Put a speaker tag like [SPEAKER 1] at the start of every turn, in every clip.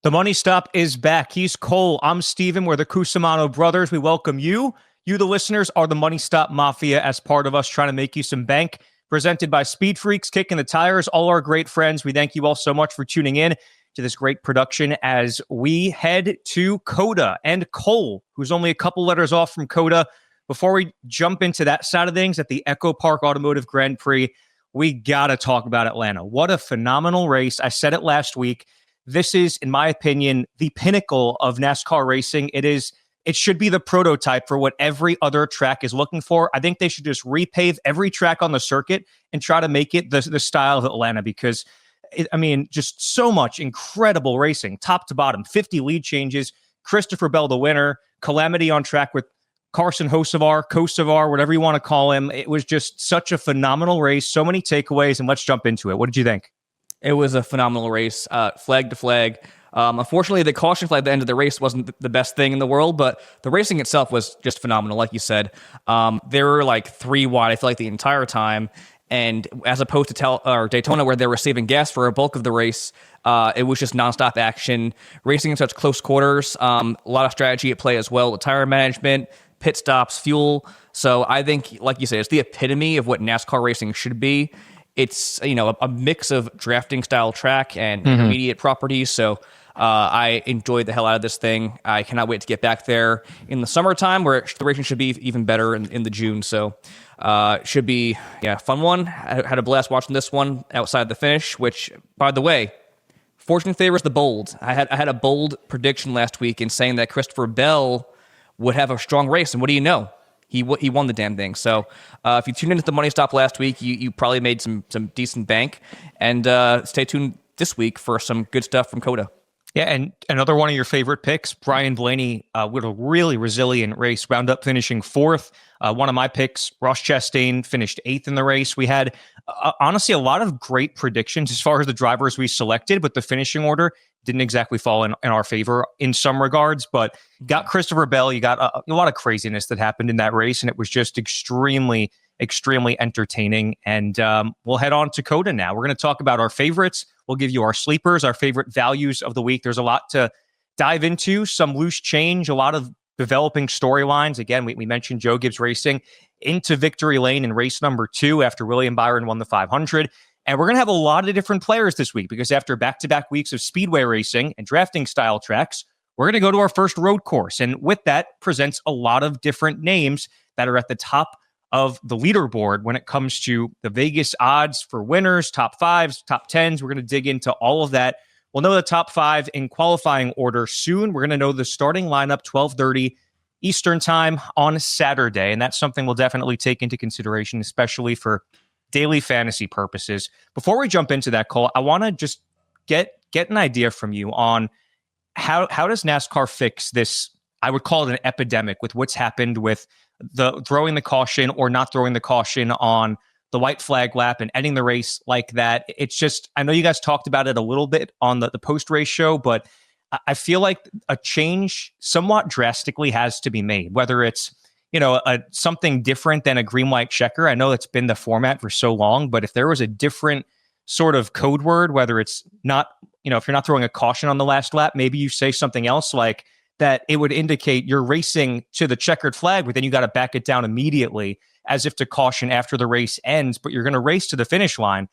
[SPEAKER 1] The Money Stop is back. He's Cole. I'm Steven. We're the Cusumano Brothers. We welcome you. You, the listeners, are the Money Stop Mafia as part of us trying to make you some bank. Presented by SpeedFreaks, kicking the tires. All our great friends. We thank you all so much for tuning in to this great production as we head to COTA and Cole, who's only a couple letters off from COTA. Before we jump into that side of things at the Echo Park Automotive Grand Prix, we got to talk about Atlanta. What a phenomenal race. I said it last week. This is, in my opinion, the pinnacle of NASCAR racing. It should be the prototype for what every other track is looking for. I think they should just repave every track on the circuit and try to make it the style of Atlanta because, just so much incredible racing, top to bottom, 50 lead changes, Christopher Bell the winner, calamity on track with Carson Kosovar, whatever you want to call him. It was just such a phenomenal race, so many takeaways, and let's jump into it. What did you think?
[SPEAKER 2] It was a phenomenal race, flag to flag. Unfortunately, the caution flag at the end of the race wasn't the best thing in the world, but the racing itself was just phenomenal, like you said. They were like 3 wide, I feel like, the entire time. And as opposed to Daytona, where they were saving gas for a bulk of the race, it was just nonstop action, racing in such close quarters. A lot of strategy at play as well, tire management, pit stops, fuel. So I think, like you said, it's the epitome of what NASCAR racing should be. It's, a mix of drafting style track and intermediate properties. So I enjoyed the hell out of this thing. I cannot wait to get back there in the summertime where the racing should be even better in the June. So should be a fun one. I had a blast watching this one outside the finish, which, by the way, fortune favors the bold. I had a bold prediction last week in saying that Christopher Bell would have a strong race. And what do you know? He won the damn thing. So if you tuned into the Money Stop last week, you probably made some decent bank. And stay tuned this week for some good stuff from COTA.
[SPEAKER 1] Yeah, and another one of your favorite picks, Brian Blaney, with a really resilient race, wound up finishing 4th. One of my picks, Ross Chastain, finished 8th in the race. We had, honestly, a lot of great predictions as far as the drivers we selected, but the finishing order didn't exactly fall in our favor in some regards, but got Christopher Bell. You got a lot of craziness that happened in that race, and it was just extremely, extremely entertaining. And we'll head on to COTA now. We're going to talk about our favorites. We'll give you our sleepers, our favorite values of the week. There's a lot to dive into, some loose change, a lot of developing storylines. Again, we mentioned Joe Gibbs Racing into victory lane in race number 2 after William Byron won the 500. And we're going to have a lot of different players this week because after back-to-back weeks of speedway racing and drafting style tracks, we're going to go to our first road course. And with that presents a lot of different names that are at the top of the leaderboard when it comes to the Vegas odds for winners, top 5s, top 10s. We're going to dig into all of that. We'll know the top 5 in qualifying order soon. We're going to know the starting lineup 12:30 Eastern time on Saturday. And that's something we'll definitely take into consideration, especially for daily fantasy purposes. Before we jump into that, Cole, I want to just get an idea from you on how does NASCAR fix this, I would call it an epidemic, with what's happened with the throwing the caution or not throwing the caution on the white flag lap and ending the race like that. It's just, I know you guys talked about it a little bit on the post-race show, but I feel like a change somewhat drastically has to be made, whether it's, something different than a green white checker. I know it's been the format for so long, but if there was a different sort of code word, whether it's not, if you're not throwing a caution on the last lap, maybe you say something else like that, it would indicate you're racing to the checkered flag, but then you got to back it down immediately as if to caution after the race ends, but you're going to race to the finish line.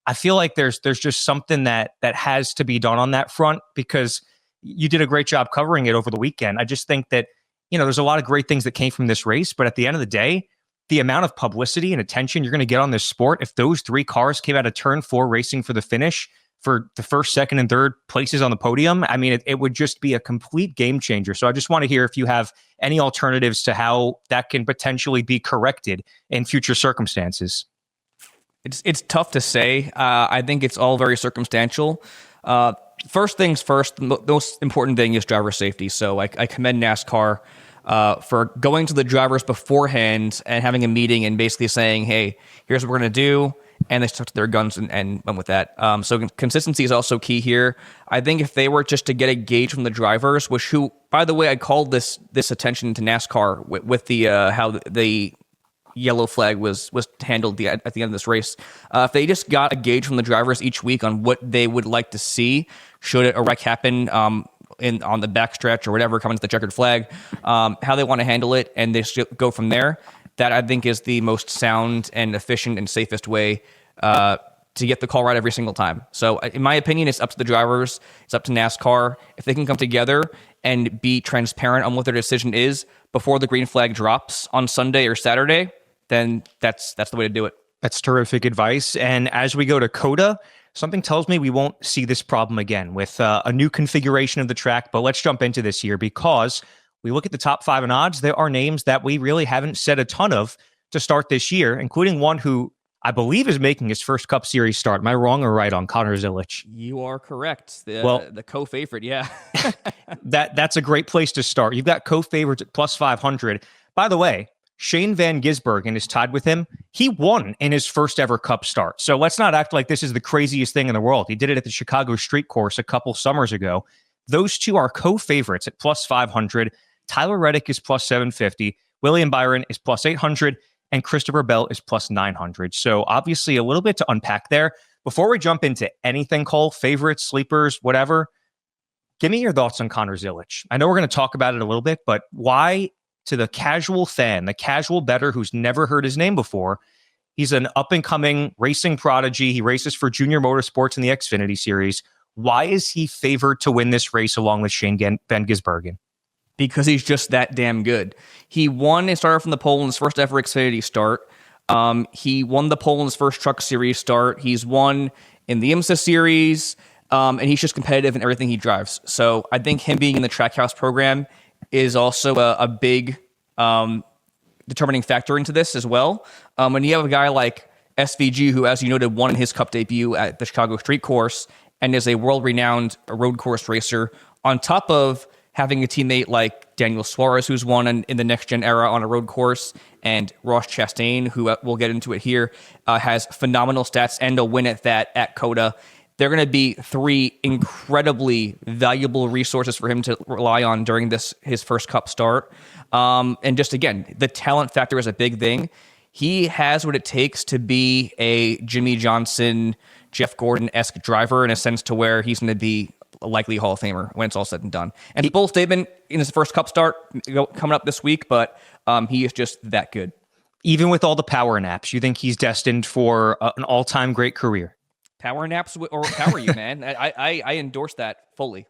[SPEAKER 1] I feel like there's just something that has to be done on that front because you did a great job covering it over the weekend. I just think that, there's a lot of great things that came from this race, but at the end of the day, the amount of publicity and attention you're going to get on this sport, if those 3 cars came out of turn 4 racing for the finish for the first, second, and third places on the podium, it would just be a complete game changer. So I just want to hear if you have any alternatives to how that can potentially be corrected in future circumstances.
[SPEAKER 2] It's tough to say. I think it's all very circumstantial. First things first, the most important thing is driver safety. So I commend NASCAR for going to the drivers beforehand and having a meeting and basically saying, hey, here's what we're going to do. And they stuck to their guns and went with that. So consistency is also key here. I think if they were just to get a gauge from the drivers, who, by the way, I called this attention to NASCAR with the how the yellow flag was handled at the end of this race. If they just got a gauge from the drivers each week on what they would like to see, should a wreck happen on the backstretch or whatever, coming to the checkered flag, how they want to handle it, and they should go from there. That I think is the most sound and efficient and safest way to get the call right every single time. So in my opinion, it's up to the drivers. It's up to NASCAR. If they can come together and be transparent on what their decision is before the green flag drops on Sunday or Saturday, then that's the way to do it.
[SPEAKER 1] That's terrific advice. And as we go to COTA, something tells me we won't see this problem again with a new configuration of the track. But let's jump into this here, because we look at the top 5 in odds. There are names that we really haven't said a ton of to start this year, including one who I believe is making his first Cup Series start. Am I wrong or right on Connor Zilisch?
[SPEAKER 2] You are correct. The co-favorite, yeah.
[SPEAKER 1] That's a great place to start. You've got co-favorites at plus 500. By the way, Shane Van Gisbergen is tied with him. He won in his first ever Cup start. So let's not act like this is the craziest thing in the world. He did it at the Chicago Street Course a couple summers ago. Those two are co-favorites at plus 500. Tyler Reddick is plus 750. William Byron is plus 800. And Christopher Bell is plus 900. So obviously a little bit to unpack there. Before we jump into anything, Cole, favorites, sleepers, whatever, give me your thoughts on Connor Zilisch. I know we're going to talk about it a little bit, but why, to the casual fan, the casual bettor who's never heard his name before, he's an up-and-coming racing prodigy. He races for Junior Motorsports in the Xfinity Series. Why is he favored to win this race along with Shane Van Gisbergen?
[SPEAKER 2] Because he's just that damn good. He won and started from the pole in his first ever Xfinity start. He won the pole in his first Truck Series start. He's won in the IMSA Series, and he's just competitive in everything he drives. So I think him being in the Trackhouse program is also a big determining factor into this as well. When you have a guy like SVG, who, as you noted, won his Cup debut at the Chicago Street Course and is a world-renowned road course racer, on top of having a teammate like Daniel Suarez, who's won in the next-gen era on a road course, and Ross Chastain, who we'll get into it here, has phenomenal stats and a win at that at COTA. They're going to be 3 incredibly valuable resources for him to rely on during his first Cup start. And just, again, the talent factor is a big thing. He has what it takes to be a Jimmy Johnson, Jeff Gordon-esque driver in a sense to where he's going to be a likely Hall of Famer when it's all said and done. And a bold statement in his first Cup start coming up this week, but he is just that good.
[SPEAKER 1] Even with all the power naps, you think he's destined for an all-time great career?
[SPEAKER 2] Power naps or power you, man. I endorse that fully.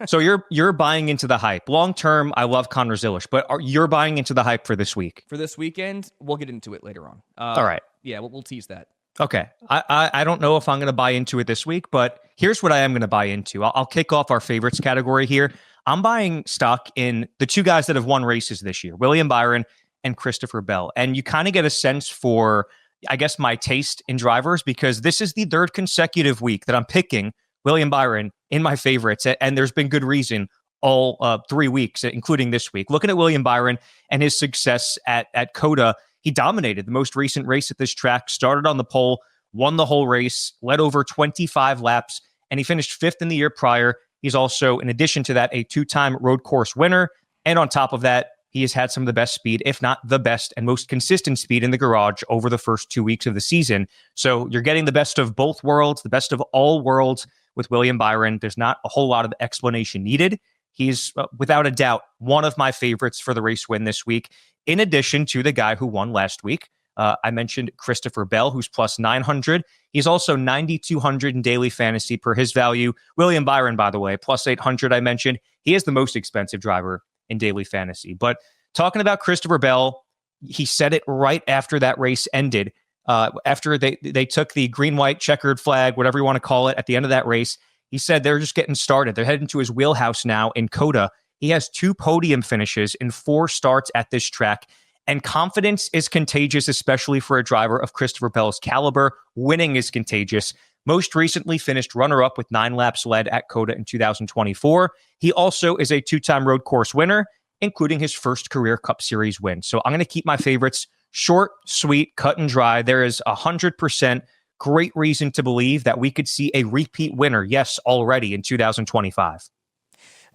[SPEAKER 1] So you're buying into the hype. Long term, I love Connor Zilisch, but you're buying into the hype for this week.
[SPEAKER 2] For this weekend, we'll get into it later on.
[SPEAKER 1] All right.
[SPEAKER 2] Yeah, we'll tease that.
[SPEAKER 1] Okay. I don't know if I'm going to buy into it this week, but here's what I am going to buy into. I'll kick off our favorites category here. I'm buying stock in the 2 guys that have won races this year, William Byron and Christopher Bell. And you kind of get a sense for, I guess, my taste in drivers, because this is the 3rd consecutive week that I'm picking William Byron in my favorites. And there's been good reason all 3 weeks, including this week. Looking at William Byron and his success at COTA, he dominated the most recent race at this track, started on the pole, won the whole race, led over 25 laps, and he finished 5th in the year prior. He's also, in addition to that, a 2-time road course winner. And on top of that, he has had some of the best speed, if not the best and most consistent speed in the garage over the first 2 weeks of the season. So you're getting the best of both worlds, the best of all worlds with William Byron. There's not a whole lot of explanation needed. He's, without a doubt, one of my favorites for the race win this week, in addition to the guy who won last week. I mentioned Christopher Bell, who's plus 900. He's also 9,200 in daily fantasy per his value. William Byron, by the way, plus 800 I mentioned. He is the most expensive driver in daily fantasy. But talking about Christopher Bell, he said it right after that race ended. After they took the green-white checkered flag, whatever you want to call it, at the end of that race, he said they're just getting started. They're heading to his wheelhouse now in COTA. He has 2 podium finishes in 4 starts at this track. And confidence is contagious, especially for a driver of Christopher Bell's caliber. Winning is contagious. Most recently finished runner-up with 9 laps led at COTA in 2024. He also is a 2-time road course winner, including his first career Cup Series win. So I'm going to keep my favorites short, sweet, cut and dry. There is 100% great reason to believe that we could see a repeat winner, yes, already in 2025.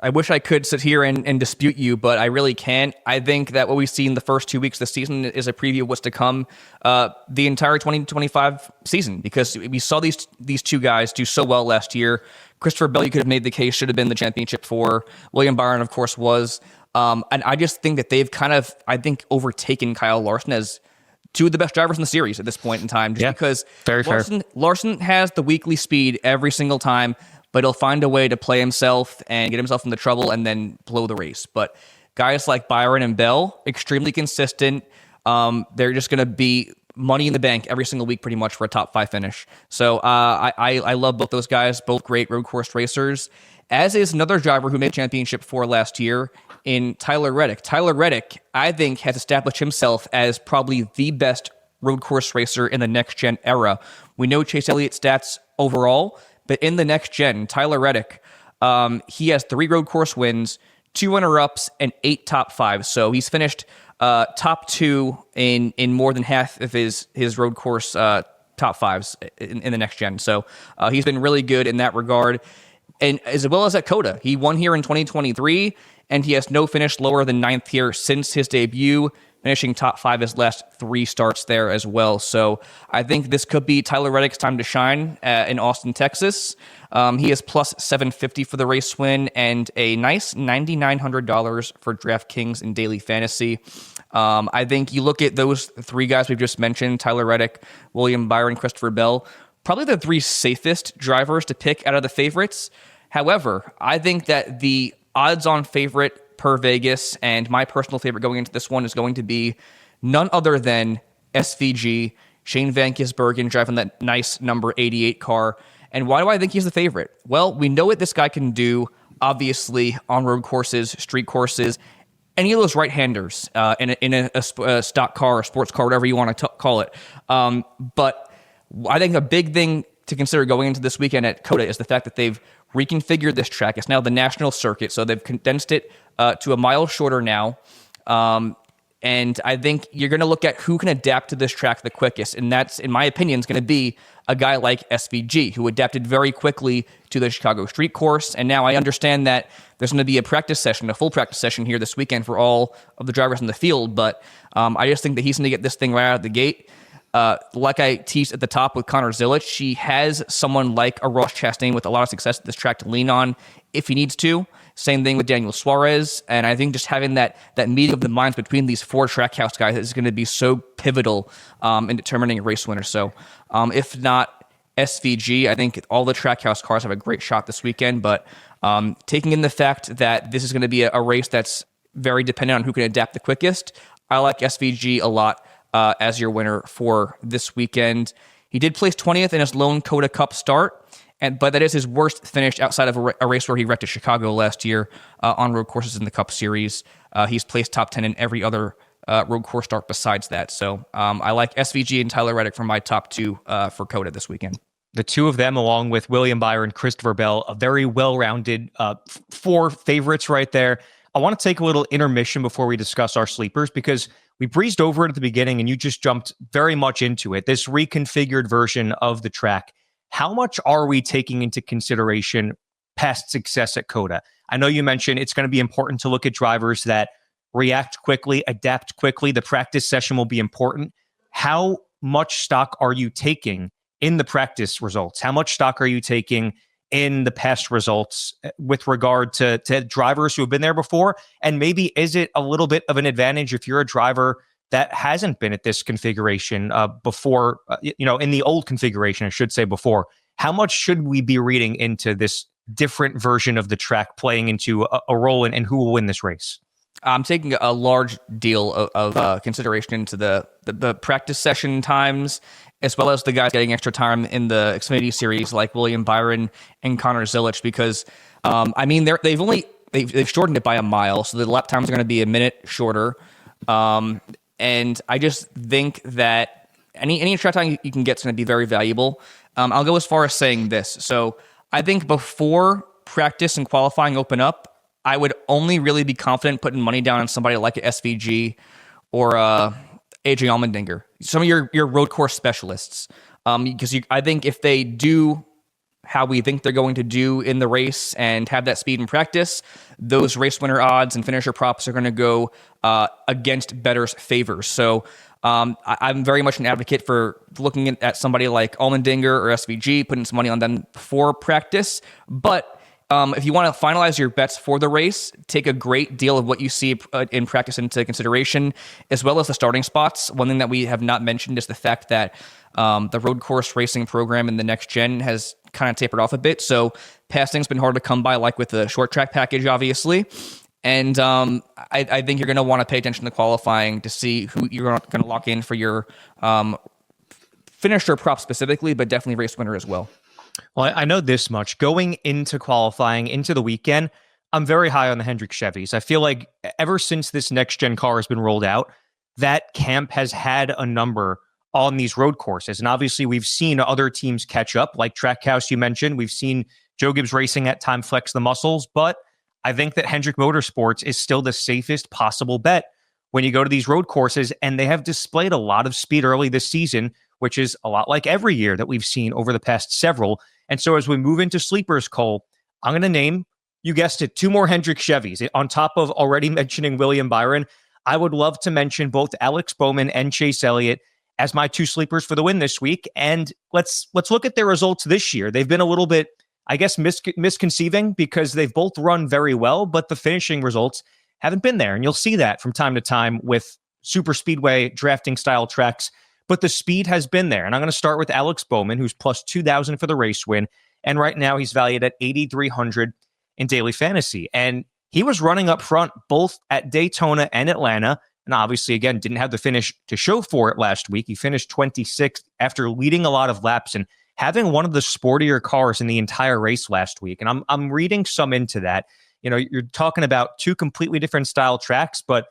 [SPEAKER 2] I wish I could sit here and dispute you, but I really can't. I think that what we've seen the first 2 weeks of the season is a preview of what's to come the entire 2025 season, because we saw these two guys do so well last year. Christopher Bell, you could have made the case, should have been the championship for. William Byron, of course, was. And I just think that they've kind of, overtaken Kyle Larson as two of the best drivers in the series at this point in time, because Larson has the weekly speed every single time, but he'll find a way to play himself and get himself into trouble and then blow the race. But guys like Byron and Bell, extremely consistent. They're just going to be money in the bank every single week pretty much for a top 5 finish. So I love both those guys, both great road course racers, as is another driver who made championship for last year in Tyler Reddick. Tyler Reddick, I think, has established himself as probably the best road course racer in the next-gen era. We know Chase Elliott's stats overall, but in the next-gen, Tyler Reddick, he has 3 road course wins, 2 runner-ups, and 8 top 5s. So he's finished top 2 in more than half of his road course top 5s in the next-gen. So he's been really good in that regard. And as well as at COTA, he won here in 2023, and he has no finish lower than 9th here since his debut, finishing top 5 his last 3 starts there as well. So I think this could be Tyler Reddick's time to shine in Austin, Texas. He is plus 750 for the race win and a nice $9,900 for DraftKings in daily fantasy. I think you look at those 3 guys we've just mentioned, Tyler Reddick, William Byron, Christopher Bell, probably the 3 safest drivers to pick out of the favorites. However, I think that the odds-on favorite per Vegas, and my personal favorite going into this one, is going to be none other than SVG, Shane Van Gisbergen, driving that nice number 88 car. And why do I think he's the favorite? Well, we know what this guy can do, obviously, on road courses, street courses, any of those right-handers in a stock car or sports car, whatever you want to call it. But I think a big thing to consider going into this weekend at COTA is the fact that they've reconfigured this track. It's now the national circuit, so they've condensed it to a mile shorter now. And I think you're going to look at who can adapt to this track the quickest, and that's, in my opinion, is going to be a guy like SVG, who adapted very quickly to the Chicago street course. And now I understand that there's going to be a full practice session here this weekend for all of the drivers in the field, but I just think that he's going to get this thing right out of the gate. Like I teased at the top with Connor Zilisch, he has someone like a Ross Chastain with a lot of success at this track to lean on if he needs to. Same thing with Daniel Suarez. And I think just having that meeting of the minds between these 4 Trackhouse guys is going to be so pivotal in determining a race winner. So if not SVG, I think all the Trackhouse cars have a great shot this weekend. But taking in the fact that this is going to be a race that's very dependent on who can adapt the quickest, I like SVG a lot as your winner for this weekend. He did place 20th in his lone COTA Cup start, but that is his worst finish outside of a race where he wrecked at Chicago last year on road courses in the Cup Series. He's placed top 10 in every other road course start besides that. So I like SVG and Tyler Reddick for my top 2 for COTA this weekend.
[SPEAKER 1] The 2 of them, along with William Byron, Christopher Bell, a very well-rounded 4 favorites right there. I want to take a little intermission before we discuss our sleepers, because we breezed over it at the beginning and you just jumped very much into it. This reconfigured version of the track. How much are we taking into consideration past success at COTA? I know you mentioned it's going to be important to look at drivers that react quickly, adapt quickly. The practice session will be important. How much stock are you taking in the practice results? How much stock are you taking in the past results with regard to drivers who have been there before? And maybe is it a little bit of an advantage if you're a driver that hasn't been at this configuration before, in the old configuration, I should say before? How much should we be reading into this different version of the track playing into a role in who will win this race?
[SPEAKER 2] I'm taking a large deal of consideration into the practice session times, as well as the guys getting extra time in the Xfinity Series like William Byron and Connor Zilisch, because they've shortened it by a mile, so the lap times are going to be a minute shorter. And I just think that any track time you can get is going to be very valuable. I'll go as far as saying this. So I think before practice and qualifying open up, I would only really be confident putting money down on somebody like a SVG or AJ Allmendinger, some of your road course specialists. Because I think if they do how we think they're going to do in the race and have that speed in practice, those race winner odds and finisher props are going to go against bettors' favors. So I'm very much an advocate for looking at somebody like Allmendinger or SVG, putting some money on them before practice. But if you want to finalize your bets for the race, take a great deal of what you see in practice into consideration, as well as the starting spots. One thing that we have not mentioned is the fact that the road course racing program in the next gen has kind of tapered off a bit. So passing's been hard to come by, like with the short track package, obviously. And I think you're going to want to pay attention to qualifying to see who you're going to lock in for your finisher prop specifically, but definitely race winner as well.
[SPEAKER 1] Well, I know this much. Going into qualifying, into the weekend, I'm very high on the Hendrick Chevys. I feel like ever since this next-gen car has been rolled out, that camp has had a number on these road courses. And obviously, we've seen other teams catch up, like Trackhouse you mentioned. We've seen Joe Gibbs Racing at time flex the muscles. But I think that Hendrick Motorsports is still the safest possible bet when you go to these road courses. And they have displayed a lot of speed early this season, which is a lot like every year that we've seen over the past several. And so as we move into sleepers, Cole, I'm going to name, you guessed it, 2 more Hendrick Chevys. On top of already mentioning William Byron, I would love to mention both Alex Bowman and Chase Elliott as my 2 sleepers for the win this week. And let's look at their results this year. They've been a little bit, I guess, misconceiving because they've both run very well, but the finishing results haven't been there. And you'll see that from time to time with super speedway drafting style tracks. But the speed has been there. And I'm going to start with Alex Bowman, who's plus 2,000 for the race win. And right now he's valued at 8,300 in daily fantasy. And he was running up front both at Daytona and Atlanta. And obviously, again, didn't have the finish to show for it last week. He finished 26th after leading a lot of laps and having one of the sportier cars in the entire race last week. And I'm reading some into that. You know, you're talking about 2 completely different style tracks, but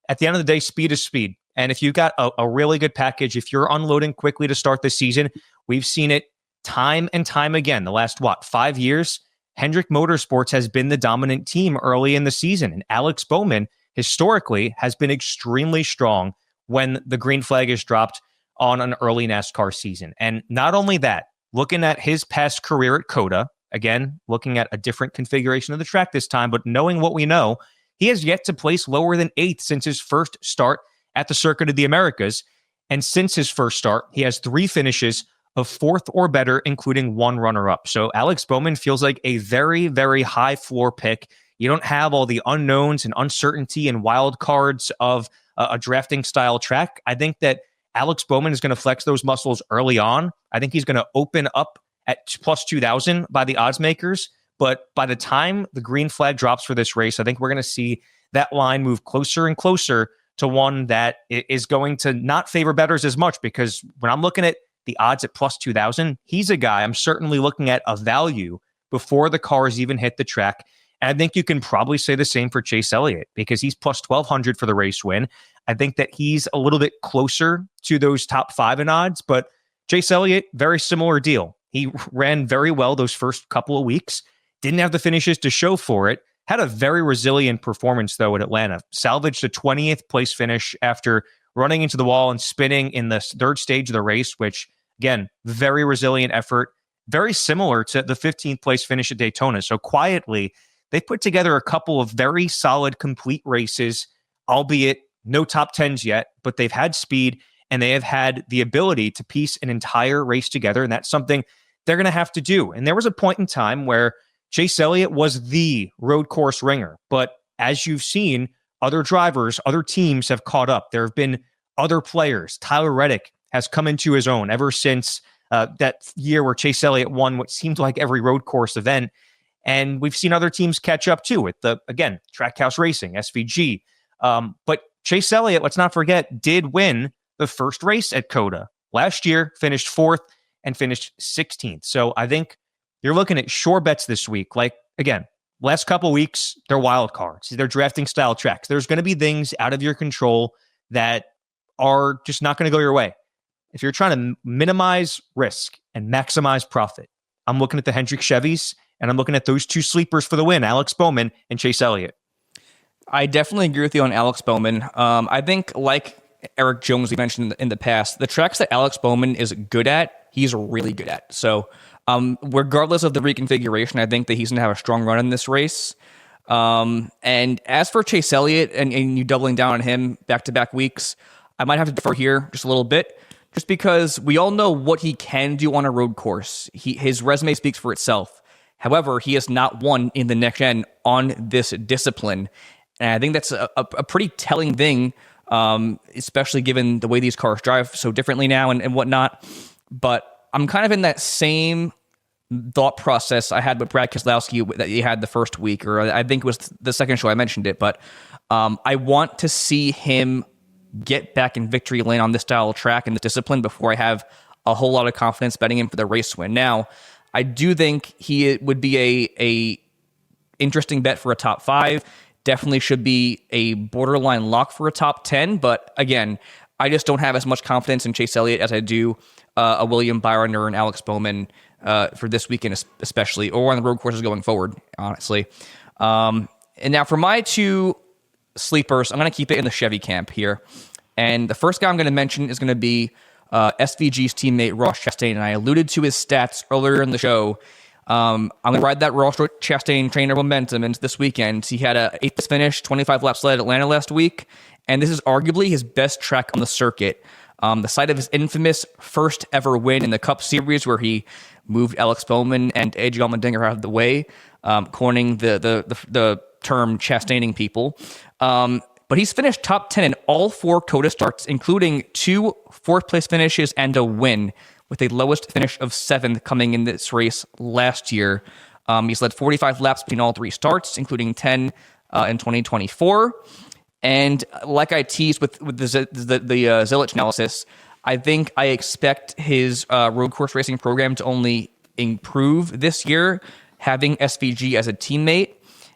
[SPEAKER 1] at the end of the day, speed is speed. And if you've got a really good package, if you're unloading quickly to start the season, we've seen it time and time again. The last, 5 years, Hendrick Motorsports has been the dominant team early in the season. And Alex Bowman, historically, has been extremely strong when the green flag is dropped on an early NASCAR season. And not only that, looking at his past career at COTA, again, looking at a different configuration of the track this time, but knowing what we know, he has yet to place lower than 8th since his first start at the Circuit of the Americas. And since his first start, he has 3 finishes of 4th or better, including 1 runner-up. So Alex Bowman feels like a very, very high floor pick. You don't have all the unknowns and uncertainty and wild cards of a drafting style track. I think that Alex Bowman is going to flex those muscles early on. I think he's going to open up at plus 2,000 by the odds makers. But by the time the green flag drops for this race, I think we're going to see that line move closer and closer to one that is going to not favor bettors as much, because when I'm looking at the odds at plus 2,000, he's a guy I'm certainly looking at a value before the cars even hit the track. And I think you can probably say the same for Chase Elliott because he's plus 1,200 for the race win. I think that he's a little bit closer to those top 5 in odds, but Chase Elliott, very similar deal. He ran very well those first couple of weeks, didn't have the finishes to show for it. Had a very resilient performance, though, at Atlanta. Salvaged a 20th place finish after running into the wall and spinning in the 3rd stage of the race, which, again, very resilient effort. Very similar to the 15th place finish at Daytona. So quietly, they put together a couple of very solid, complete races, albeit no top 10s yet, but they've had speed and they have had the ability to piece an entire race together. And that's something they're going to have to do. And there was a point in time where Chase Elliott was the road course ringer. But as you've seen, other drivers, other teams have caught up. There have been other players. Tyler Reddick has come into his own ever since that year where Chase Elliott won what seemed like every road course event. And we've seen other teams catch up too with again, Trackhouse Racing, SVG. But Chase Elliott, let's not forget, did win the first race at COTA. Last year, finished 4th and finished 16th. So I think you're looking at sure bets this week. Like, again, last couple of weeks, they're wild cards. They're drafting style tracks. There's going to be things out of your control that are just not going to go your way. If you're trying to minimize risk and maximize profit, I'm looking at the Hendrick Chevys, and I'm looking at those 2 sleepers for the win, Alex Bowman and Chase Elliott.
[SPEAKER 2] I definitely agree with you on Alex Bowman. I think, like Eric Jones we mentioned in the past, the tracks that Alex Bowman is good at, he's really good at. So Regardless of the reconfiguration, I think that he's going to have a strong run in this race. And as for Chase Elliott and you doubling down on him back-to-back weeks, I might have to defer here just a little bit, just because we all know what he can do on a road course. His resume speaks for itself. However, he has not won in the next gen on this discipline. And I think that's a pretty telling thing, especially given the way these cars drive so differently now and whatnot. But I'm kind of in that same thought process I had with Brad Keselowski that he had the first week, or I think it was the second show I mentioned it. But I want to see him get back in victory lane on this style of track and the discipline before I have a whole lot of confidence betting him for the race win. Now, I do think he would be a interesting bet for a top 5. Definitely should be a borderline lock for a top 10. But again, I just don't have as much confidence in Chase Elliott as I do a William Byron or an Alex Bowman for this weekend especially, or on the road courses going forward, honestly. And now for my 2 sleepers, I'm going to keep it in the Chevy camp here. And the first guy I'm going to mention is going to be SVG's teammate Ross Chastain. And I alluded to his stats earlier in the show. I'm going to ride that Ross Chastain train of momentum into this weekend. He had a 8th finish, 25 laps led at Atlanta last week. And this is arguably his best track on the circuit. The site of his infamous first ever win in the Cup Series, where he moved Alex Bowman and AJ Allmendinger out of the way, coining the term Chastaining people. But he's finished top 10 in all 4 COTA starts, including 2 fourth-place finishes and a win, with a lowest finish of 7th coming in this race last year. He's led 45 laps between all 3 starts, including 10 in 2024. And like I teased with the Zilisch analysis, I think I expect his road course racing program to only improve this year, having SVG as a teammate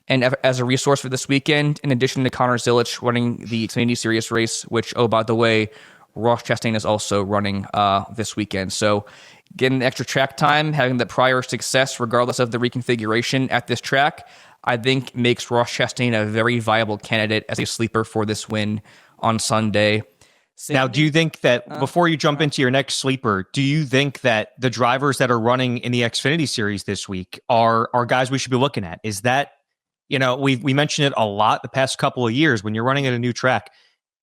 [SPEAKER 2] and as a resource for this weekend, in addition to Connor Zilisch running the Xfinity Series race, which, oh, by the way, Ross Chastain is also running this weekend. So getting extra track time, having the prior success, regardless of the reconfiguration at this track, I think makes Ross Chastain a very viable candidate as a sleeper for this win on Sunday.
[SPEAKER 1] Now, do you think that, before you jump into your next sleeper, do you think that the drivers that are running in the Xfinity Series this week are guys we should be looking at? Is that, we mentioned it a lot the past couple of years, when you're running at a new track,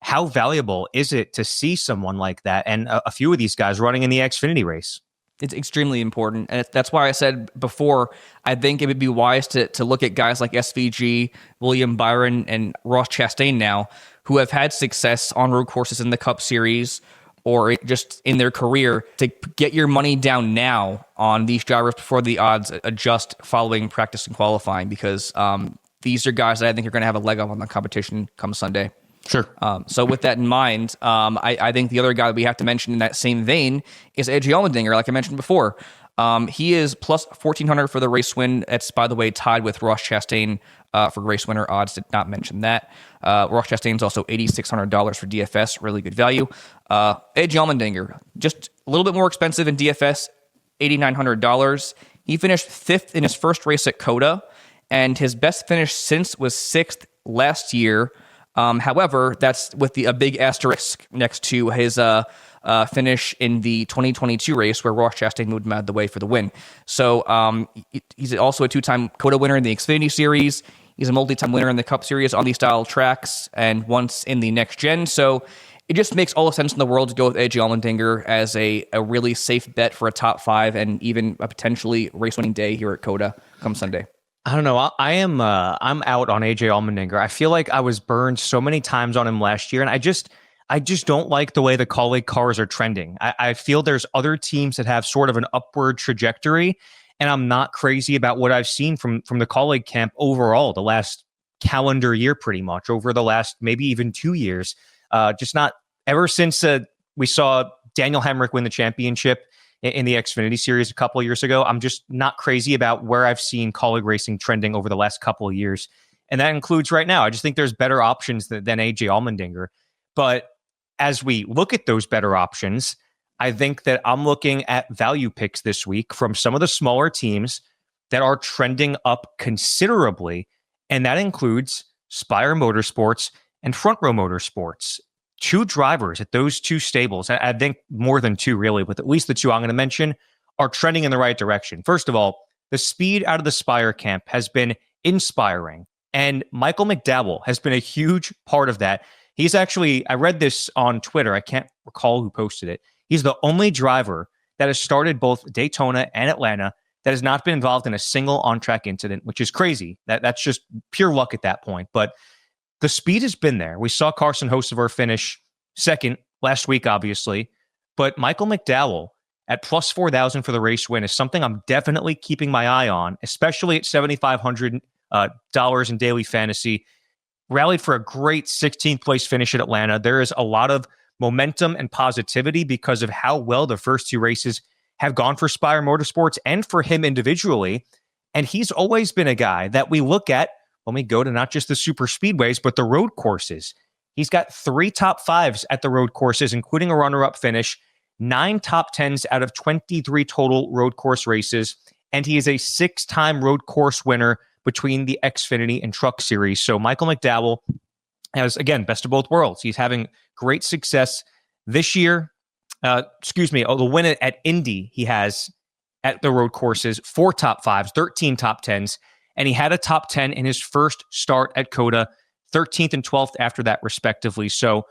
[SPEAKER 1] how valuable is it to see someone like that and a few of these guys running in the Xfinity race?
[SPEAKER 2] It's extremely important. And that's why I said before, I think it would be wise to look at guys like SVG, William Byron, and Ross Chastain now, who have had success on road courses in the Cup Series or just in their career, to get your money down now on these drivers before the odds adjust following practice and qualifying, because these are guys that I think are going to have a leg up on the competition come Sunday.
[SPEAKER 1] Sure.
[SPEAKER 2] So with that in mind, I think the other guy that we have to mention in that same vein is AJ Allmendinger, like I mentioned before. He is plus 1,400 for the race win. It's, by the way, tied with Ross Chastain for race winner odds. Did not mention that. Ross Chastain is also $8,600 for DFS. Really good value. AJ Allmendinger, just a little bit more expensive in DFS, $8,900. He finished 5th in his first race at COTA, and his best finish since was 6th last year. However, that's with a big asterisk next to his finish in the 2022 race, where Ross Chastain moved him out of the way for the win. So he's also a 2-time COTA winner in the Xfinity Series. He's a multi-time winner in the Cup Series on these style tracks, and once in the next gen. So it just makes all the sense in the world to go with AJ Allmendinger as a really safe bet for a top 5 and even a potentially race-winning day here at COTA come Sunday.
[SPEAKER 1] I don't know. I'm out on AJ Allmendinger. I feel like I was burned so many times on him last year, and I just don't like the way the colleague cars are trending. I feel there's other teams that have sort of an upward trajectory, and I'm not crazy about what I've seen from the colleague camp overall the last calendar year, pretty much over the last maybe even 2 years. Just not ever since we saw Daniel Hemrick win the championship in the Xfinity Series a couple of years ago. I'm just not crazy about where I've seen colleague racing trending over the last couple of years. And that includes right now. I just think there's better options than AJ Allmendinger. But as we look at those better options, I think that I'm looking at value picks this week from some of the smaller teams that are trending up considerably. And that includes Spire Motorsports and Front Row Motorsports. 2 drivers at those 2 stables, I think more than 2 really, but at least the 2 I'm going to mention, are trending in the right direction. First of all, the speed out of the Spire camp has been inspiring, and Michael McDowell has been a huge part of that. He's actually, I read this on Twitter. I can't recall who posted it. He's the only driver that has started both Daytona and Atlanta that has not been involved in a single on-track incident, which is crazy. That's just pure luck at that point. But the speed has been there. We saw Carson Hocevar finish second last week, obviously. But Michael McDowell at plus 4,000 for the race win is something I'm definitely keeping my eye on, especially at $7,500 in daily fantasy. Rallied for a great 16th place finish at Atlanta. There is a lot of momentum and positivity because of how well the first two races have gone for Spire Motorsports and for him individually. And he's always been a guy that we look at when we go to not just the super speedways, but the road courses. He's got 3 top 5s at the road courses, including a runner-up finish, 9 top 10s out of 23 total road course races, and he is a 6-time road course winner between the Xfinity and Truck Series. So Michael McDowell has, again, best of both worlds. He's having great success this year. The win at Indy he has at the road courses, 4 top 5s, 13 top 10s, and he had a top 10 in his first start at COTA, 13th and 12th after that, respectively. So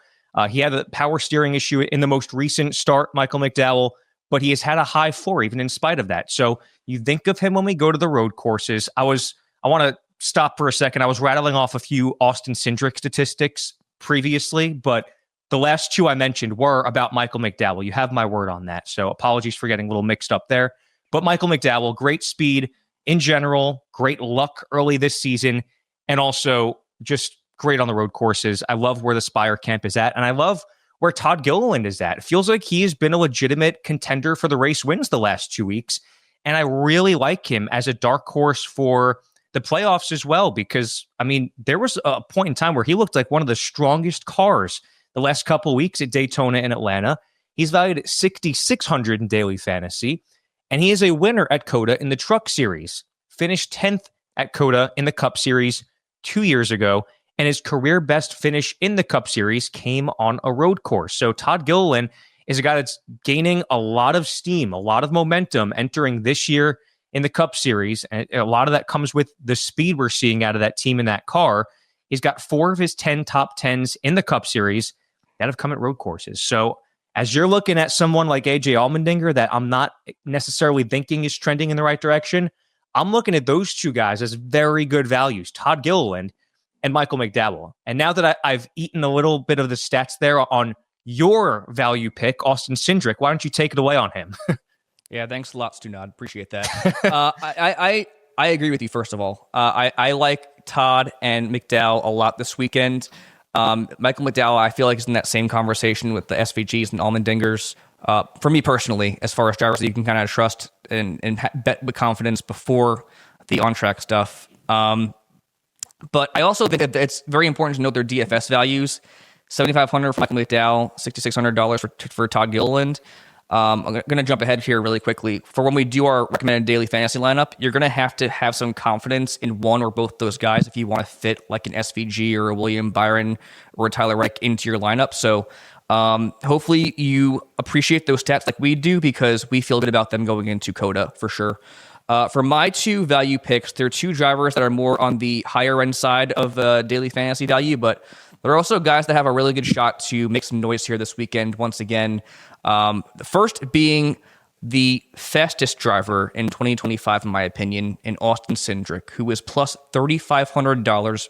[SPEAKER 1] he had a power steering issue in the most recent start, Michael McDowell, but he has had a high floor even in spite of that. So you think of him when we go to the road courses. I want to stop for a second. I was rattling off a few Austin Cindric statistics previously, but the last 2 I mentioned were about Michael McDowell. You have my word on that. So apologies for getting a little mixed up there. But Michael McDowell, great speed in general, great luck early this season, and also just great on the road courses. I love where the Spire camp is at, and I love where Todd Gilliland is at. It feels like he has been a legitimate contender for the race wins the last 2 weeks, and I really like him as a dark horse for the playoffs as well, because, I mean, there was a point in time where he looked like one of the strongest cars the last couple of weeks at Daytona and Atlanta. He's valued at $6,600 in daily fantasy, and he is a winner at COTA in the Truck Series. Finished 10th at COTA in the Cup Series 2 years ago, and his career best finish in the Cup Series came on a road course. So Todd Gilliland is a guy that's gaining a lot of steam, a lot of momentum entering this year in the Cup Series, and a lot of that comes with the speed we're seeing out of that team in that car. He's got 4 of his 10 top 10s in the Cup Series that have come at road courses. So as you're looking at someone like AJ Allmendinger that I'm not necessarily thinking is trending in the right direction, I'm looking at those 2 guys as very good values, Todd Gilliland and Michael McDowell. And now that I've eaten a little bit of the stats there on your value pick, Austin Cindric, why don't you take it away on him?
[SPEAKER 2] Yeah, thanks a lot, Stunad. Appreciate that. I agree with you, first of all. I like Todd and McDowell a lot this weekend. Michael McDowell, I feel like, is in that same conversation with the SVGs and Allmendingers. For me personally, as far as drivers that you can kind of trust and bet with confidence before the on-track stuff. But I also think that it's very important to note their DFS values. $7,500 for Michael McDowell, $6,600 for Todd Gilliland. I'm going to jump ahead here really quickly. For when we do our recommended daily fantasy lineup, you're going to have some confidence in one or both those guys if you want to fit like an SVG or a William Byron or a Tyler Reddick into your lineup. So hopefully you appreciate those stats like we do, because we feel good about them going into COTA for sure. For my 2 value picks, they're 2 drivers that are more on the higher end side of daily fantasy value, but they're also guys that have a really good shot to make some noise here this weekend once again. The first being the fastest driver in 2025, in my opinion, in Austin Cindric, who is plus $3,500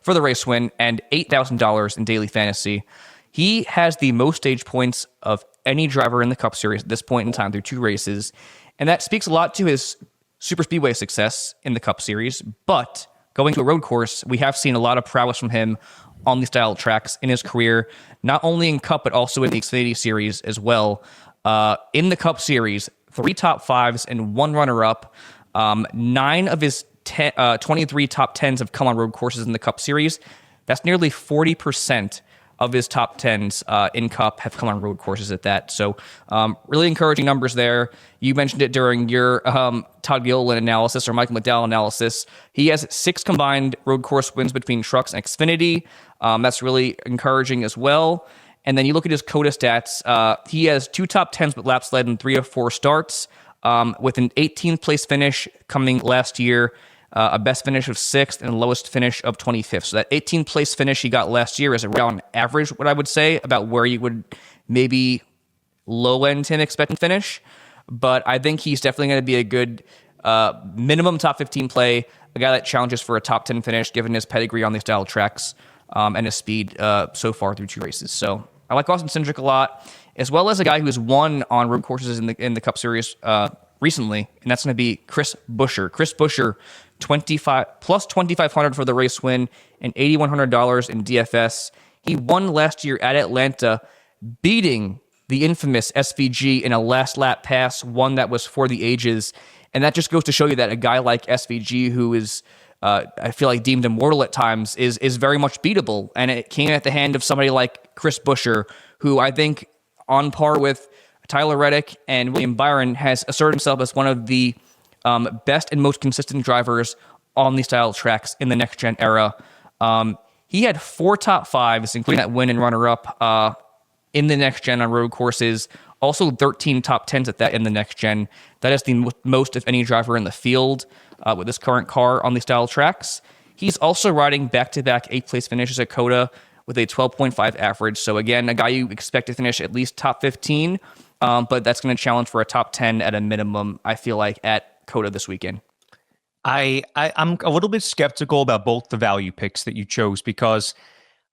[SPEAKER 2] for the race win and $8,000 in daily fantasy. He has the most stage points of any driver in the Cup Series at this point in time through 2 races, and that speaks a lot to his super speedway success in the Cup Series. But going to a road course, we have seen a lot of prowess from him on these style tracks in his career, not only in Cup, but also in the Xfinity Series as well. In the Cup Series, 3 top 5s and 1 runner-up. 9 of his 23 top 10s have come on road courses in the Cup Series. That's nearly 40% of his top 10s in Cup have come on road courses at that. So really encouraging numbers there. You mentioned it during your Todd Gilliland analysis or Michael McDowell analysis. He has 6 combined road course wins between trucks and Xfinity. That's really encouraging as well. And then you look at his COTA stats. He has 2 top 10s with laps led in 3 of 4 starts, with an 18th place finish coming last year, a best finish of 6th and lowest finish of 25th. So that 18th place finish he got last year is around average, what I would say, about where you would maybe low end him expect to finish. But I think he's definitely going to be a good minimum top 15 play, a guy that challenges for a top 10 finish given his pedigree on these style tracks and his speed so far through 2 races. So I like Austin Cindric a lot, as well as a guy who's won on road courses in the Cup Series recently, and that's going to be Chris Buescher. Chris Buescher, 25 plus 2,500 for the race win and $8,100 in DFS. He won last year at Atlanta, beating the infamous SVG in a last lap pass, one that was for the ages. And that just goes to show you that a guy like SVG, who is, I feel like, deemed immortal at times, is very much beatable. And it came at the hand of somebody like Chris Buescher, who I think, on par with Tyler Reddick and William Byron, has asserted himself as one of the best and most consistent drivers on these style tracks in the next-gen era. He had 4 top 5s, including that win and runner-up in the next-gen on road courses. Also 13 top 10s at that in the next-gen. That is the most of any driver in the field with this current car on these style tracks. He's also riding back-to-back 8th-place finishes at COTA with a 12.5 average. So again, a guy you expect to finish at least top 15, but that's going to challenge for a top 10 at a minimum, I feel like, at COTA this weekend.
[SPEAKER 1] I'm a little bit skeptical about both the value picks that you chose because,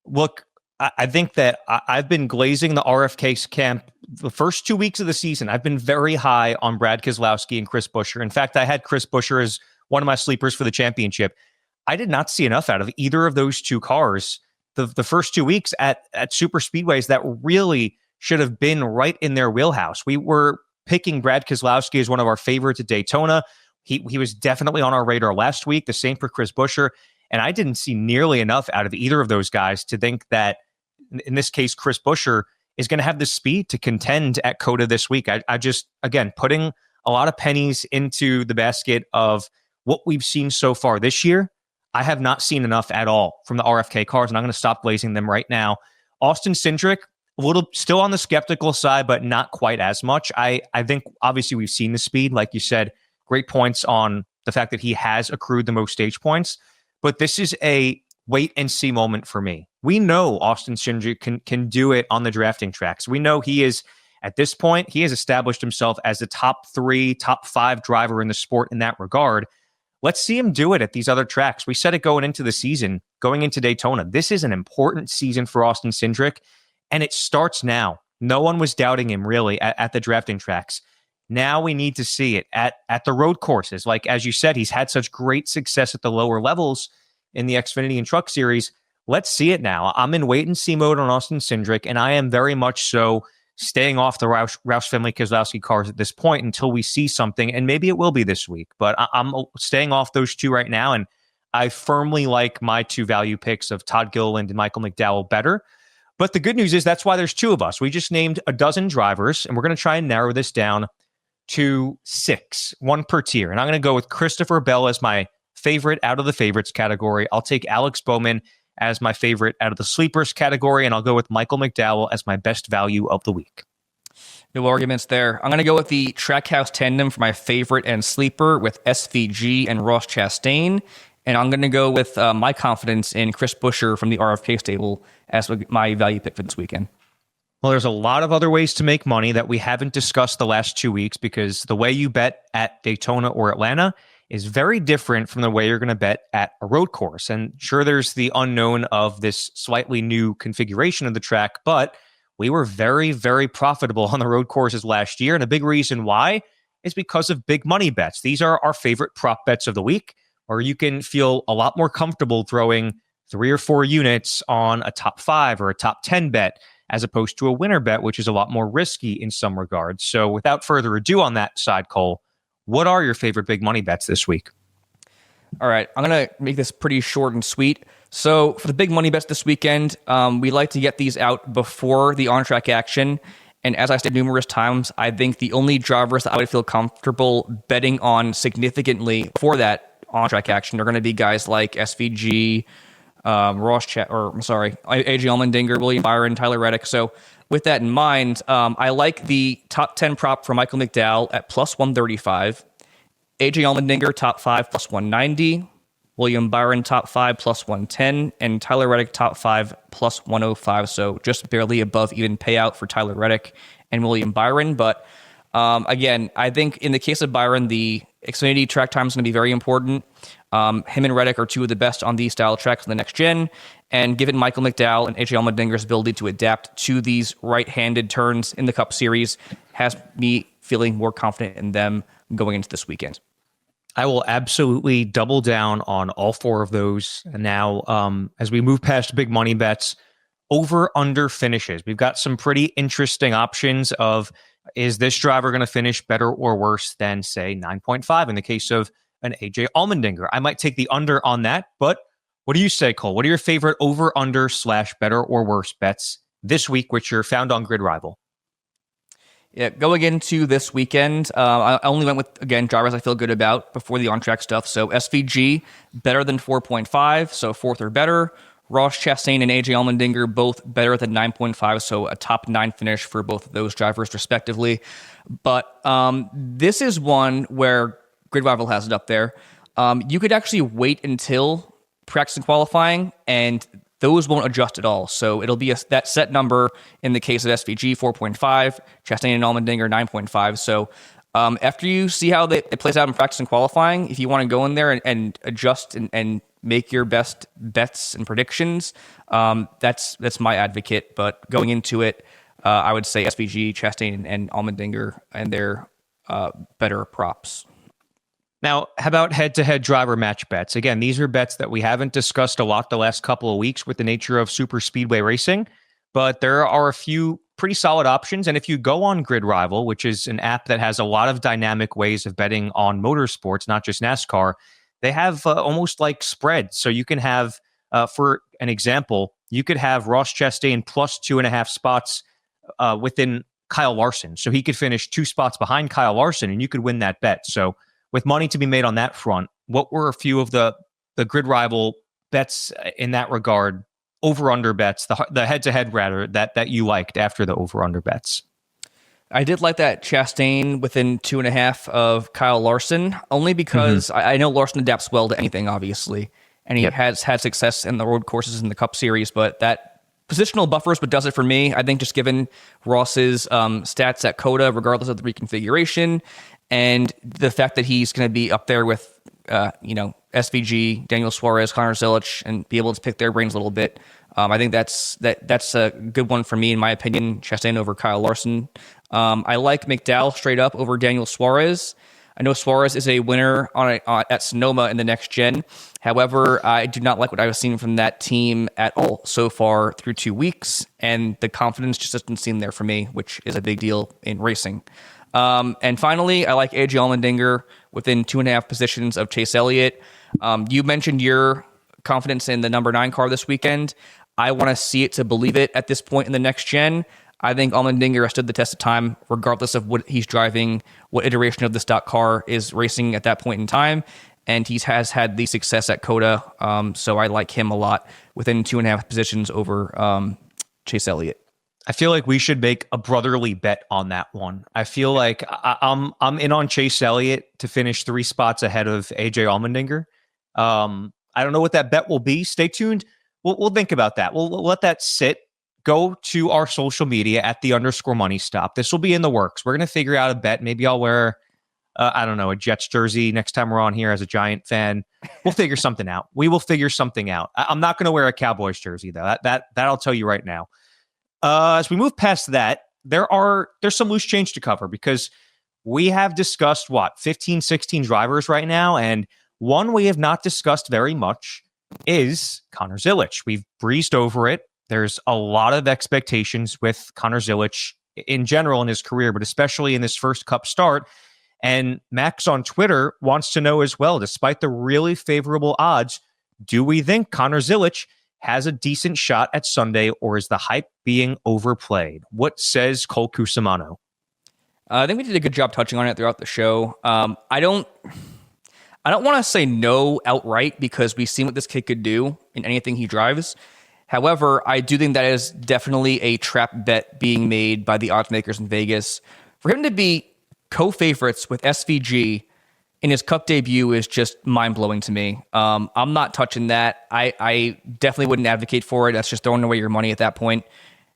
[SPEAKER 1] look, I think that I've been glazing the RFK camp the first 2 weeks of the season. I've been very high on Brad Keselowski and Chris Buescher. In fact, I had Chris Buescher as one of my sleepers for the championship. I did not see enough out of either of those 2 cars the first 2 weeks at super speedways that really should have been right in their wheelhouse. We were picking Brad Keselowski as one of our favorites at Daytona. He was definitely on our radar last week. The same for Chris Buescher. And I didn't see nearly enough out of either of those guys to think that, in this case, Chris Buescher is going to have the speed to contend at COTA this week. I just, again, putting a lot of pennies into the basket of what we've seen so far this year. I have not seen enough at all from the RFK cars, and I'm going to stop glazing them right now. Austin Cindric, a little still on the skeptical side, but not quite as much. I think, obviously, we've seen the speed. Like you said, great points on the fact that he has accrued the most stage points. But this is a wait and see moment for me. We know Austin Cindric can do it on the drafting tracks. We know he is, at this point, he has established himself as the top 3, top 5 driver in the sport in that regard. Let's see him do it at these other tracks. We said it going into the season, going into Daytona. This is an important season for Austin Cindric, and it starts now. No one was doubting him, really, at the drafting tracks. Now we need to see it at the road courses. Like, as you said, he's had such great success at the lower levels in the Xfinity and Truck Series. Let's see it now. I'm in wait-and-see mode on Austin Cindric, and I am very much so staying off the Roush Findlay Keselowski cars at this point until we see something, and maybe it will be this week. But I'm staying off those 2 right now, and I firmly like my 2 value picks of Todd Gilliland and Michael McDowell better. But the good news is that's why there's 2 of us. We just named a dozen drivers, and we're going to try and narrow this down to 6, 1 per tier. And I'm going to go with Christopher Bell as my favorite out of the favorites category. I'll take Alex Bowman as my favorite out of the sleepers category, and I'll go with Michael McDowell as my best value of the week.
[SPEAKER 2] No arguments there. I'm going to go with the Trackhouse tandem for my favorite and sleeper with SVG and Ross Chastain, and I'm going to go with my confidence in Chris Buescher from the RFK stable as my value pick for this weekend.
[SPEAKER 1] Well, there's a lot of other ways to make money that we haven't discussed the last 2 weeks, because the way you bet at Daytona or Atlanta is very different from the way you're going to bet at a road course. And sure, there's the unknown of this slightly new configuration of the track, but we were very, very profitable on the road courses last year. And a big reason why is because of big money bets. These are our favorite prop bets of the week, or you can feel a lot more comfortable throwing 3 or 4 units on a top 5 or a top 10 bet, as opposed to a winner bet, which is a lot more risky in some regards. So without further ado on that side, Cole, what are your favorite big money bets this week?
[SPEAKER 2] All right, I'm going to make this pretty short and sweet. So for the big money bets this weekend, we like to get these out before the on-track action. And as I said numerous times, I think the only drivers that I would feel comfortable betting on significantly for that on-track action are going to be guys like SVG, AJ Allmendinger, William Byron, Tyler Reddick. So with that in mind, I like the top 10 prop for Michael McDowell at plus 135, AJ Allmendinger top 5 plus 190, William Byron top 5 plus 110, and Tyler Reddick top 5 plus 105. So just barely above even payout for Tyler Reddick and William Byron. But again, I think in the case of Byron, the Xfinity track time is going to be very important. Him and Reddick are two of the best on these style tracks in the next gen. And given Michael McDowell and AJ Allmendinger's ability to adapt to these right-handed turns in the Cup Series has me feeling more confident in them going into this weekend.
[SPEAKER 1] I will absolutely double down on all four of those. And now, as we move past big money bets, over-under finishes. We've got some pretty interesting options of, is this driver going to finish better or worse than, say, 9.5 in the case of an AJ Allmendinger? I might take the under on that, but what do you say, Cole? What are your favorite over-under / better or worse bets this week, which are found on Grid Rival?
[SPEAKER 2] Yeah, going into this weekend, I only went with, again, drivers I feel good about before the on-track stuff. So SVG, better than 4.5, so fourth or better. Ross Chastain and AJ Allmendinger, both better than 9.5, so a top 9 finish for both of those drivers, respectively. But this is one where Grid Rival has it up there. You could actually wait until practice and qualifying, and those won't adjust at all. So it'll be that set number in the case of SVG, 4.5, Chastain and Allmendinger, 9.5. So after you see how it plays out in practice and qualifying, if you want to go in there and adjust and make your best bets and predictions, that's my advocate. But going into it, I would say SVG, Chastain, and Allmendinger and their better props.
[SPEAKER 1] Now, how about head-to-head driver match bets? Again, these are bets that we haven't discussed a lot the last couple of weeks with the nature of super speedway racing, but there are a few pretty solid options. And if you go on Grid Rival, which is an app that has a lot of dynamic ways of betting on motorsports, not just NASCAR, they have almost like spreads. So you can have, for an example, you could have Ross Chastain plus 2.5 spots within Kyle Larson. So he could finish 2 spots behind Kyle Larson, and you could win that bet. So with money to be made on that front, what were a few of the Grid Rival bets in that regard, over-under bets, the head-to-head rather, that you liked after the over-under bets?
[SPEAKER 2] I did like that Chastain within 2.5 of Kyle Larson, only because I know Larson adapts well to anything, obviously, and he has had success in the road courses in the Cup Series, but that positional buffers what does it for me. I think just given Ross's stats at COTA, regardless of the reconfiguration, and the fact that he's going to be up there with, SVG, Daniel Suarez, Connor Zilisch, and be able to pick their brains a little bit. I think that's a good one for me, in my opinion, Chastain over Kyle Larson. I like McDowell straight up over Daniel Suarez. I know Suarez is a winner at Sonoma in the next gen. However, I do not like what I was seeing from that team at all so far through 2 weeks, and the confidence just doesn't seem there for me, which is a big deal in racing. And finally, I like AJ Allmendinger within 2.5 positions of Chase Elliott. You mentioned your confidence in the number 9 car this weekend. I want to see it to believe it at this point in the next gen. I think Allmendinger has stood the test of time, regardless of what he's driving, what iteration of the stock car is racing at that point in time. And he has had the success at COTA. So I like him a lot within 2.5 positions over Chase Elliott.
[SPEAKER 1] I feel like we should make a brotherly bet on that one. I feel like I'm in on Chase Elliott to finish 3 spots ahead of AJ Allmendinger. I don't know what that bet will be. Stay tuned. We'll think about that. We'll let that sit. Go to our social media at @the_money_stop. This will be in the works. We're going to figure out a bet. Maybe I'll wear, a Jets jersey next time we're on here as a Giant fan. We'll figure something out. We will figure something out. I'm not going to wear a Cowboys jersey, though. That I'll tell you right now. As we move past that, there's some loose change to cover because we have discussed 15, 16 drivers right now, and one we have not discussed very much is Connor Zilisch. We've breezed over it. There's a lot of expectations with Connor Zilisch in general in his career, but especially in this first Cup start. And Max on Twitter wants to know as well, despite the really favorable odds, do we think Connor Zilisch has a decent shot at Sunday, or is the hype being overplayed? What says Cole Cusumano?
[SPEAKER 2] I think we did a good job touching on it throughout the show. I don't want to say no outright because we've seen what this kid could do. in anything he drives. However, I do think that is definitely a trap bet being made by the oddsmakers in Vegas. For him to be co-favorites with SVG in his Cup debut is just mind-blowing to me. I'm not touching that. I definitely wouldn't advocate for it. That's just throwing away your money at that point.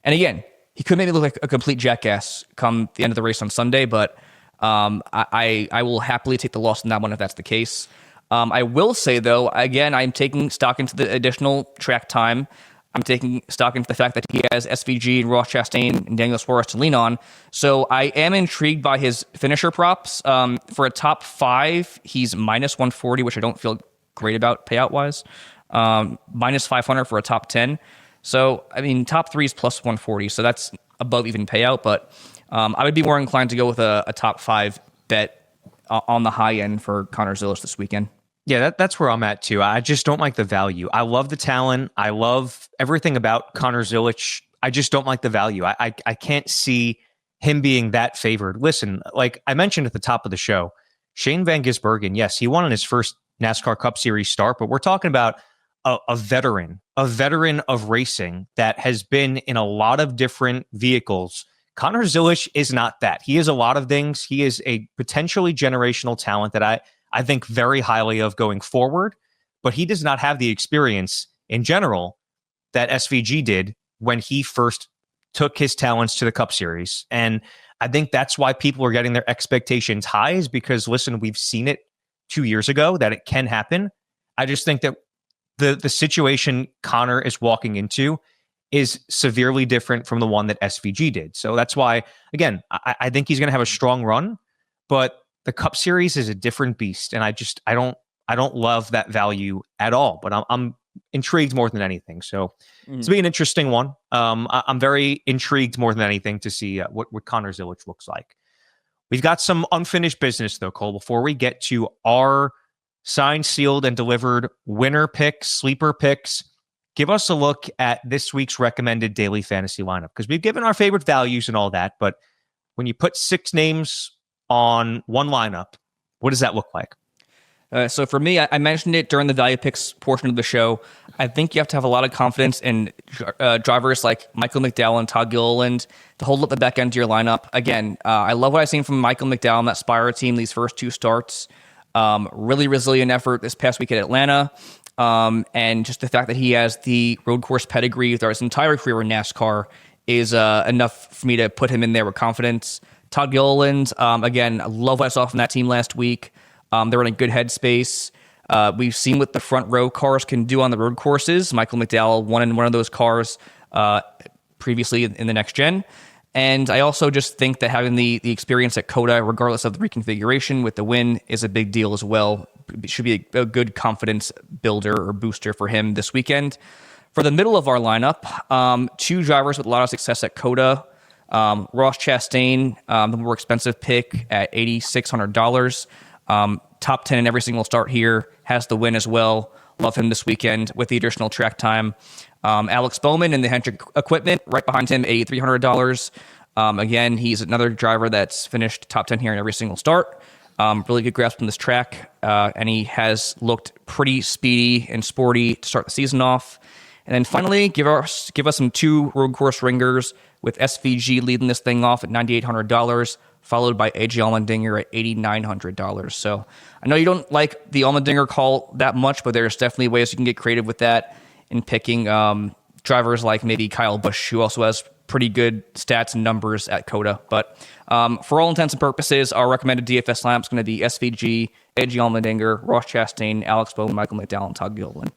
[SPEAKER 2] And again, he could maybe look like a complete jackass come the end of the race on Sunday, but I will happily take the loss in that one if that's the case. I will say, though, again, I'm taking stock into the additional track time. I'm taking stock into the fact that he has SVG and Ross Chastain and Daniel Suarez to lean on. So I am intrigued by his finisher props. For a top 5, he's minus 140, which I don't feel great about payout-wise. Minus 500 for a top 10. So, I mean, top 3 is plus 140, so that's above even payout. But I would be more inclined to go with a top 5 bet on the high end for Connor Zilisch this weekend.
[SPEAKER 1] Yeah, that's where I'm at too. I just don't like the value. I love the talent. I love everything about Connor Zilisch. I just don't like the value. I can't see him being that favored. Listen, like I mentioned at the top of the show, Shane Van Gisbergen, yes, he won on his first NASCAR Cup Series start, but we're talking about a veteran of racing that has been in a lot of different vehicles. Connor Zilisch is not that. He is a lot of things. He is a potentially generational talent that I think very highly of going forward, but he does not have the experience in general that SVG did when he first took his talents to the Cup Series. And I think that's why people are getting their expectations high, is because, listen, we've seen it 2 years ago that it can happen. I just think that the situation Connor is walking into is severely different from the one that SVG did. So that's why, again, I think he's going to have a strong run, but the Cup Series is a different beast, and I don't love that value at all. But I'm intrigued more than anything. So it's be an interesting one. I'm very intrigued more than anything to see what Connor Zilisch looks like. We've got some unfinished business though, Cole. Before we get to our signed, sealed, and delivered winner picks, sleeper picks, give us a look at this week's recommended daily fantasy lineup, because we've given our favorite values and all that. But when you put 6 names on one lineup, what does that look like?
[SPEAKER 2] So for me, I mentioned it during the value picks portion of the show. I think you have to have a lot of confidence in drivers like Michael McDowell and Todd Gilliland to hold up the back end of your lineup. Again, I love what I've seen from Michael McDowell and that Spire team these first 2 starts. Really resilient effort this past week at Atlanta. And just the fact that he has the road course pedigree throughout his entire career in NASCAR is enough for me to put him in there with confidence. Todd Gilliland, again, I love what I saw from that team last week. They're in a good headspace. We've seen what the front row cars can do on the road courses. Michael McDowell won in one of those cars previously in the next gen. And I also just think that having the experience at COTA, regardless of the reconfiguration with the win, is a big deal as well. It should be a good confidence builder or booster for him this weekend. For the middle of our lineup, 2 drivers with a lot of success at COTA. Ross Chastain, the more expensive pick at $8,600. Top 10 in every single start here, has the win as well. Love him this weekend with the additional track time. Alex Bowman in the Hendrick equipment, right behind him, $8,300. Again, he's another driver that's finished top 10 here in every single start. Really good grasp on this track, and he has looked pretty speedy and sporty to start the season off. And then finally, give us some 2 road course ringers with SVG leading this thing off at $9,800, followed by AJ Allmendinger at $8,900. So I know you don't like the Allmendinger call that much, but there's definitely ways you can get creative with that in picking drivers like maybe Kyle Busch, who also has pretty good stats and numbers at COTA. But for all intents and purposes, our recommended DFS lineup is going to be SVG, AJ Allmendinger, Ross Chastain, Alex Bowman, Michael McDowell, and Todd Gilliland.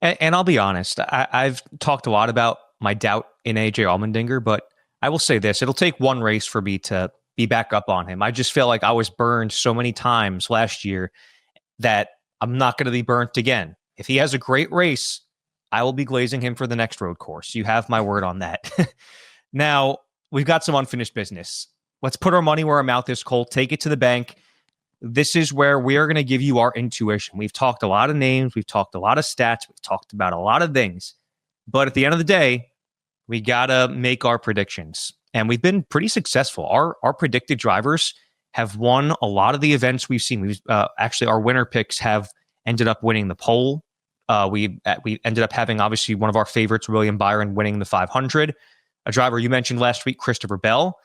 [SPEAKER 1] And I'll be honest, I've talked a lot about my doubt in AJ Allmendinger, but I will say this: it'll take one race for me to be back up on him. I just feel like I was burned so many times last year that I'm not going to be burnt again. If he has a great race, I will be glazing him for the next road course. You have my word on that. Now, we've got some unfinished business. Let's put our money where our mouth is, Cole. Take it to the bank. This is where we are going to give you our intuition. We've talked a lot of names. We've talked a lot of stats. We've talked about a lot of things. But at the end of the day, we got to make our predictions. And we've been pretty successful. Our predicted drivers have won a lot of the events we've seen. Actually, our winner picks have ended up winning the pole We ended up having, obviously, one of our favorites, William Byron, winning the 500. A driver you mentioned last week, Christopher Bell.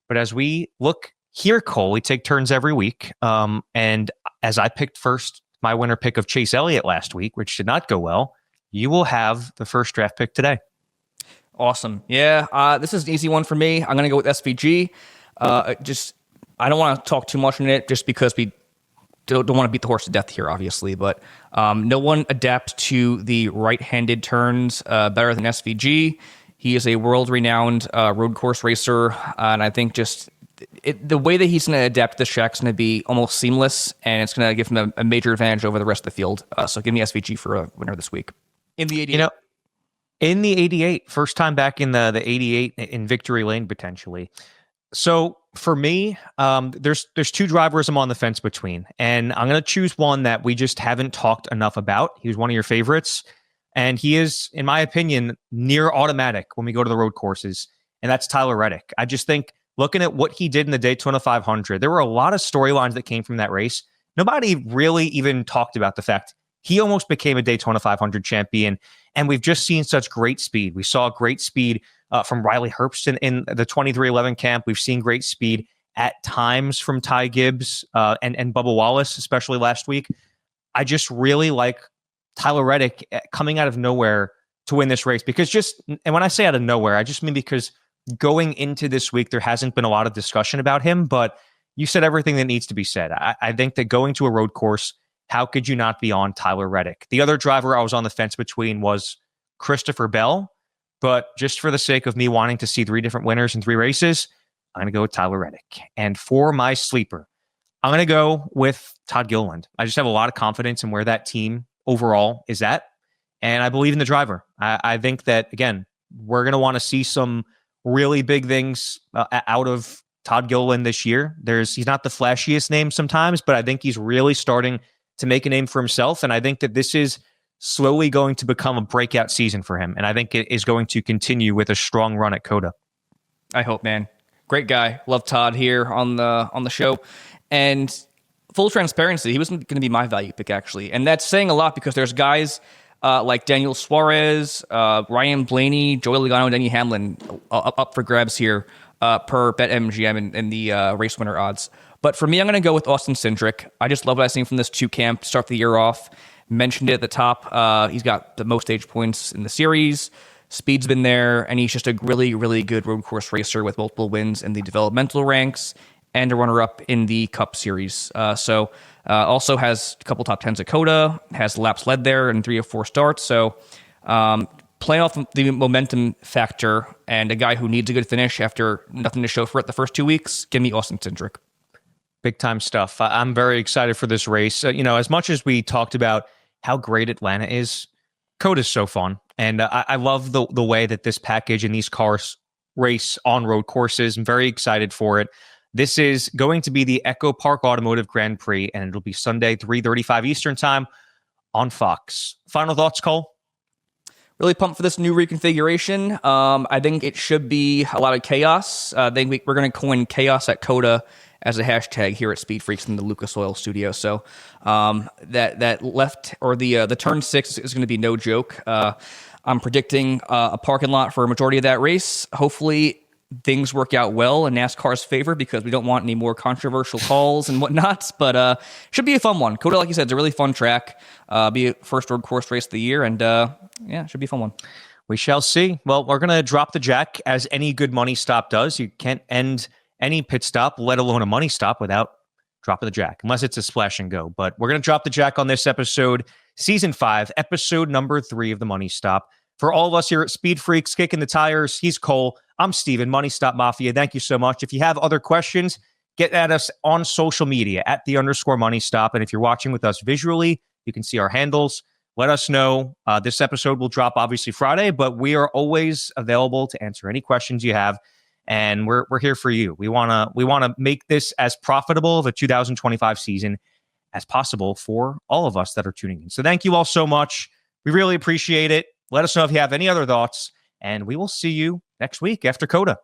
[SPEAKER 1] But as we look here, Cole, we take turns every week. And as I picked first my winner pick of Chase Elliott last week, which did not go well, you will have the first draft pick today.
[SPEAKER 2] Awesome. Yeah, this is an easy one for me. I'm going to go with SVG. I don't want to talk too much on it just because we don't want to beat the horse to death here, obviously. But no one adapts to the right-handed turns better than SVG. He is a world-renowned road course racer, and I think just the way that he's going to adapt to this track is going to be almost seamless, and it's going to give him a major advantage over the rest of the field. So give me SVG for a winner this week. In the 88.
[SPEAKER 1] In the 88, first time back in the 88 in victory lane, potentially. So for me, there's two drivers I'm on the fence between, and I'm going to choose one that we just haven't talked enough about. He was one of your favorites, and he is, in my opinion, near automatic when we go to the road courses, and that's Tyler Reddick. I just think looking at what he did in the Daytona 500, there were a lot of storylines that came from that race. Nobody really even talked about the fact he almost became a Daytona 500 champion, and we've just seen such great speed. We saw great speed from Riley Herbst in the 2311 camp. We've seen great speed at times from Ty Gibbs and Bubba Wallace, especially last week. I just really like Tyler Reddick coming out of nowhere to win this race and when I say out of nowhere, I just mean because going into this week, there hasn't been a lot of discussion about him, but you said everything that needs to be said. I think that going to a road course, how could you not be on Tyler Reddick? The other driver I was on the fence between was Christopher Bell, but just for the sake of me wanting to see three different winners in three races, I'm going to go with Tyler Reddick. And for my sleeper, I'm going to go with Todd Gilliland. I just have a lot of confidence in where that team overall is at, and I believe in the driver. I think that, again, we're going to want to see some really big things out of Todd Gilliland this year. He's not the flashiest name sometimes, but I think he's really starting to make a name for himself. And I think that this is slowly going to become a breakout season for him. And I think it is going to continue with a strong run at COTA.
[SPEAKER 2] I hope, man. Great guy. Love Todd here on the show. And full transparency, he was going to be my value pick, actually. And that's saying a lot because there's guys like Daniel Suarez, Ryan Blaney, Joey Logano, Denny Hamlin up for grabs here per BetMGM in the race winner odds. But for me, I'm going to go with Austin Cindric. I just love what I've seen from this two camp to start the year off. Mentioned it at the top. He's got the most stage points in the series. Speed's been there, and he's just a really, really good road course racer with multiple wins in the developmental ranks and a runner-up in the Cup Series. Also has a couple top 10s at COTA, has laps led there in 3 or 4 starts. So playing off the momentum factor and a guy who needs a good finish after nothing to show for it the first 2 weeks, give me Austin Cindric.
[SPEAKER 1] Big time stuff. I'm very excited for this race. As much as we talked about how great Atlanta is, COTA is so fun. And I love the way that this package and these cars race on road courses. I'm very excited for it. This is going to be the Echo Park Automotive Grand Prix, and it'll be Sunday, 3:35 Eastern Time on Fox. Final thoughts, Cole?
[SPEAKER 2] Really pumped for this new reconfiguration. I think it should be a lot of chaos. I think we're going to coin chaos at COTA as a hashtag here at SpeedFreaks in the Lucas Oil studio. So that left or the turn 6 is going to be no joke. I'm predicting a parking lot for a majority of that race. Hopefully things work out well in NASCAR's favor because we don't want any more controversial calls and whatnot. But should be a fun one. COTA, like you said, it's a really fun track. Be a first road course race of the year, and should be a fun one.
[SPEAKER 1] We shall see. Well, we're going to drop the jack as any good money stop does. You can't end any pit stop, let alone a money stop, without dropping the jack, unless it's a splash and go. But we're going to drop the jack on this episode, season 5, episode number 3 of the Money Stop. For all of us here at Speed Freaks, kicking the tires, he's Cole. I'm Steven, Money Stop Mafia. Thank you so much. If you have other questions, get at us on social media at @_Money Stop. And if you're watching with us visually, you can see our handles. Let us know. This episode will drop obviously Friday, but we are always available to answer any questions you have. And we're here for you. We wanna make this as profitable of a 2025 season as possible for all of us that are tuning in. So thank you all so much. We really appreciate it. Let us know if you have any other thoughts, and we will see you next week after COTA.